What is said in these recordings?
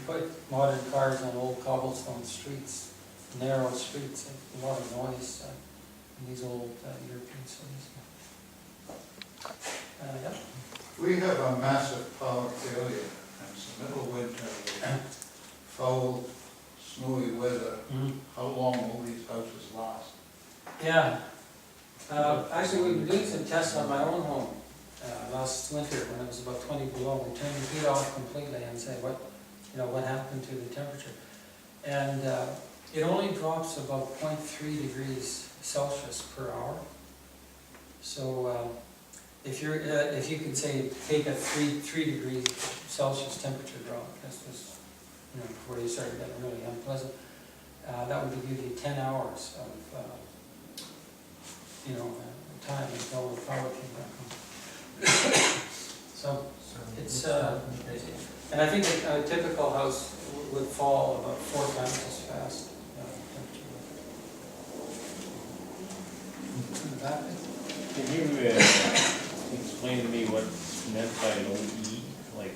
put modern cars on old cobblestone streets, narrow streets, a lot of noise in these old European cities. Yeah. We have a massive power failure, and it's the middle of winter, with foul, snowy weather. How long will these houses last? Yeah. Actually, we've been doing some tests on my own home last winter when it was about 20 below. We turned the heat off completely and said, what happened to the temperature? And it only drops about 0.3 degrees Celsius per hour. So if you could say take a 3 degree Celsius temperature drop, this was before you started getting really unpleasant, that would give you 10 hours of time until the power came back on. So it's and I think a typical house would fall about 4 times as fast. Can you explain to me what's meant by low E? Like,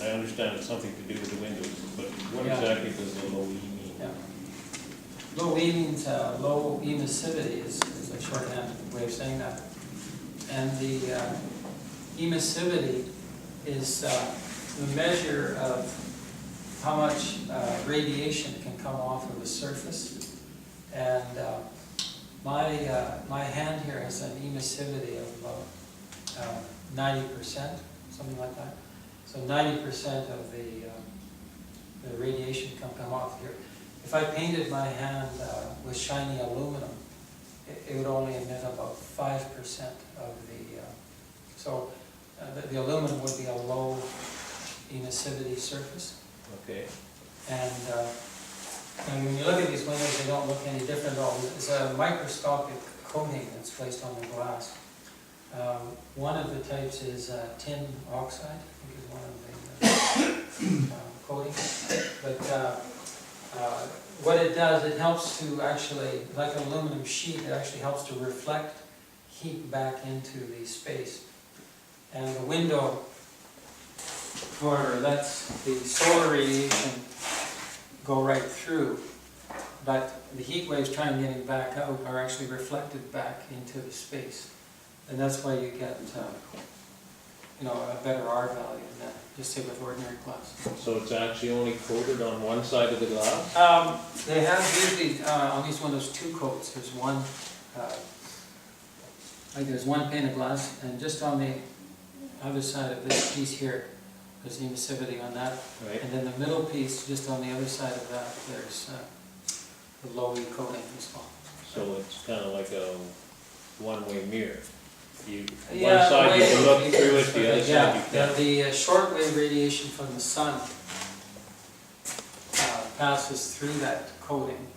I understand it's something to do with the windows, but what exactly does the low E mean? Yeah. Low E means low emissivity is a shorthand way of saying that. And the emissivity is the measure of how much radiation can come off of a surface. And my hand here has an emissivity of about 90%, something like that. So 90% of the radiation can come off here. If I painted my hand with shiny aluminum, it would only emit about 5% of the, so the aluminum would be a low emissivity surface. Okay. And when you look at these windows, they don't look any different at all. It's a microscopic coating that's placed on the glass. One of the types is tin oxide, I think is one of the coatings. But what it does, it helps to actually, like an aluminum sheet, it actually helps to reflect heat back into the space. And the window, however, lets the solar radiation go right through, but the heat waves trying to get back out are actually reflected back into the space. And that's why you get a better R value than just say with ordinary glass. So it's actually only coated on one side of the glass? They have usually on these windows 2 coats. There's one, there's one pane of glass, and just on the other side of this piece here, there's emissivity on that. Right. And then the middle piece, just on the other side of that, there's the low E coating as well. So it's kind of like a one-way mirror. One Yeah, side you can look way- through it, the other side you can't. The shortwave radiation from the sun passes through that coating,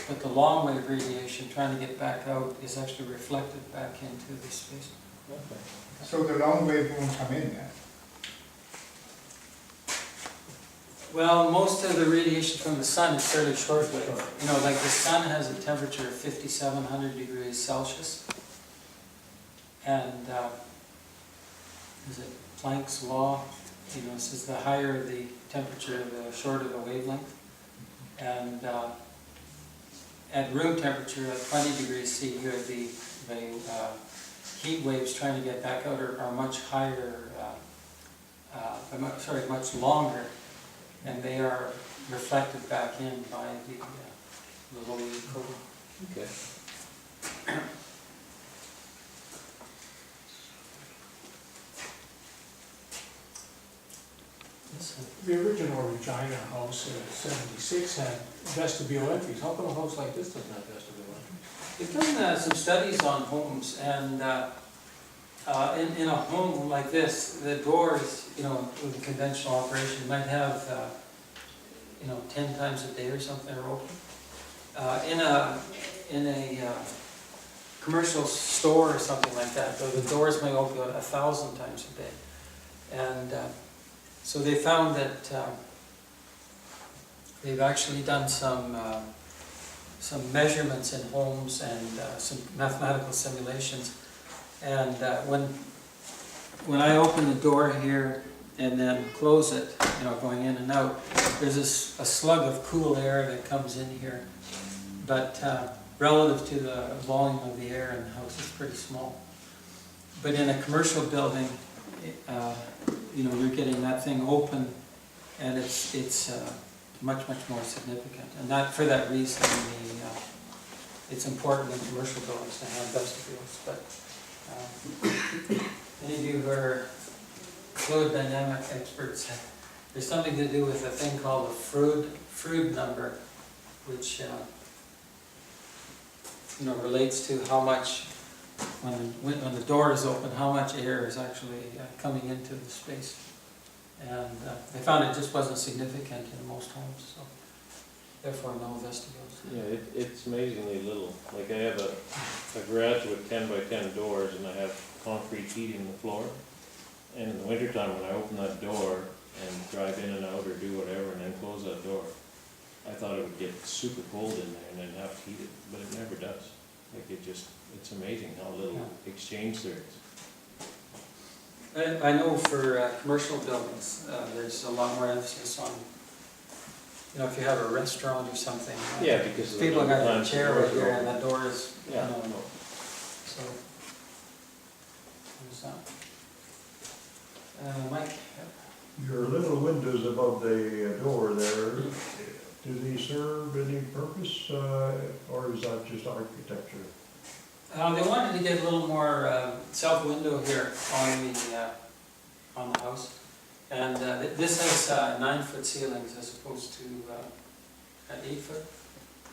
but the long wave radiation trying to get back out is actually reflected back into the space. Okay. So the long wave won't come in then? Well, most of the radiation from the sun is fairly short-wave. Like the sun has a temperature of 5,700 degrees Celsius. And is it Planck's law? It says the higher the temperature, the shorter the wavelength. And at room temperature, at 20 degrees C here, the heat waves trying to get back out are much higher, much longer, and they are reflected back in by the low E coating. Okay. The original Regina house in '76 had vestibule entries. How come a house like this doesn't have vestibule entries? We've done some studies on homes, and in a home like this, the doors, with a conventional operation, might have 10 times a day or something are open. In a commercial store or something like that, though, the doors may open 1,000 times a day. And so they found that they've actually done some measurements in homes and some mathematical simulations. And when I open the door here, and then close it, you know, going in and out, there's a slug of cool air that comes in here. But relative to the volume of the air in the house, it's pretty small. But in a commercial building, you know, you're getting that thing open, and it's much more significant. And that, for that reason, it's important in commercial buildings to have vestibules. But any of you who are fluid dynamic experts, there's something to do with a thing called the Freud number, which you know, relates to how much, when the door is open, how much air is actually coming into the space. And they found it just wasn't significant in most homes, so therefore no vestibules. Yeah, it's amazingly little. Like I have a garage with 10 by 10 doors, and I have concrete heating the floor. And in the wintertime, when I open that door and drive in and out or do whatever and then close that door, I thought it would get super cold in there and then have to heat it, but it never does. Like it's amazing how little exchange there is. I know for commercial buildings, there's a lot more emphasis on, you know, if you have a restaurant or something. Yeah, because people got their times the chair doors right here are and the door is, you Yeah. know, so. There's that. Mike? Your little windows above the door there, do they serve any purpose, or is that just architecture? They wanted to get a little more south window here on the house. And this has 9-foot ceilings as opposed to 8-foot.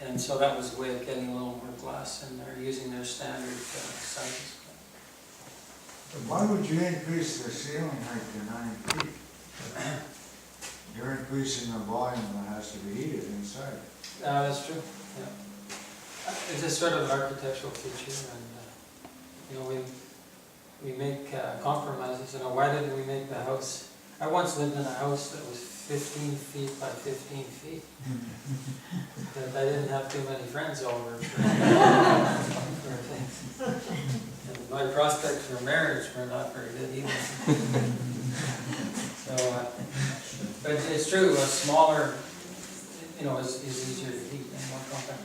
And so that was a way of getting a little more glass in there, using their standard sizes. Why would you increase the ceiling height to 9 feet? You're increasing the volume that has to be heated inside. That's true, yeah. It's a sort of architectural feature, and you know, we make compromises. You know, why didn't we make the house? I once lived in a house that was 15 feet by 15 feet. But I didn't have too many friends over for things. And my prospects for marriage were not very good either. So, but it's true, a smaller, you know, is easier to heat and more compact.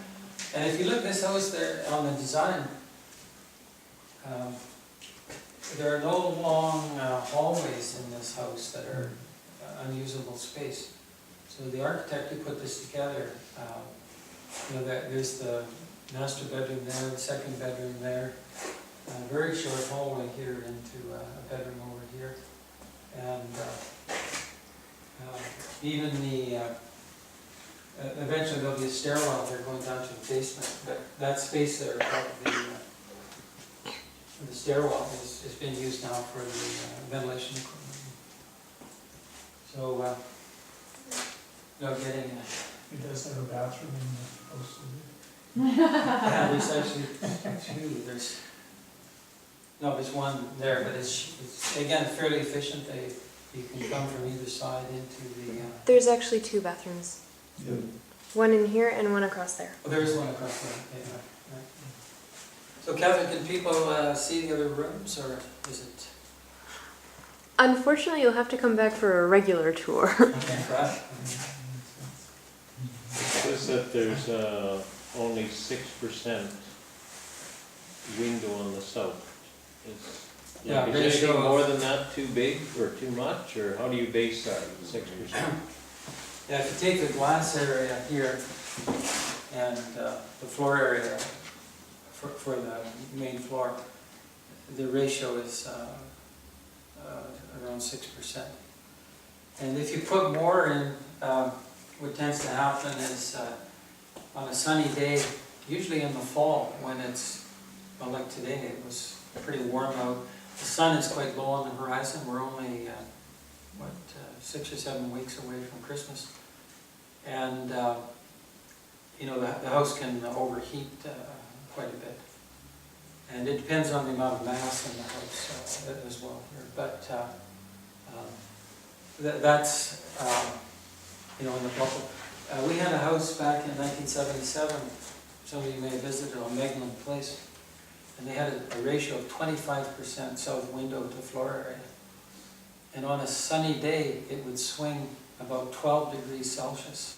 And if you look at this house there on the design, there are no long hallways in this house that are unusable space. So the architect who put this together, you know, there's the master bedroom there, the second bedroom there, a very short hallway here into a bedroom over here, and even the eventually there'll be a stairwell there going down to the basement, but that space there above the stairwell is being used now for the ventilation equipment. So, you know, getting It does have a bathroom in the house. yeah, there's actually two. There's one there, but it's again fairly efficient. You can come from either side into the. There's actually 2 bathrooms. Yeah. One in here and one across there. Oh, there is one across there. Yeah, right. So, Catherine, can people see the other rooms, or is it? Unfortunately, you'll have to come back for a regular tour. Okay, right. It says that there's only 6% window on the south. Yeah, Is ratio anything of- more than that too big or too much, or how do you base that, 6%? Yeah, if you take the glass area here and the floor area for the main floor, the ratio is around 6%. And if you put more in, what tends to happen is on a sunny day, usually in the fall when it's, well, like today, it was pretty warm out. The sun is quite low on the horizon. We're only, 6 or 7 weeks away from Christmas. And, you know, the house can overheat quite a bit. And it depends on the amount of mass in the house as well here. But that's, you know, in the bubble. We had a house back in 1977, some of you may have visited, on Megland Place. And they had a ratio of 25% south window to floor area. And on a sunny day, it would swing about 12 degrees Celsius.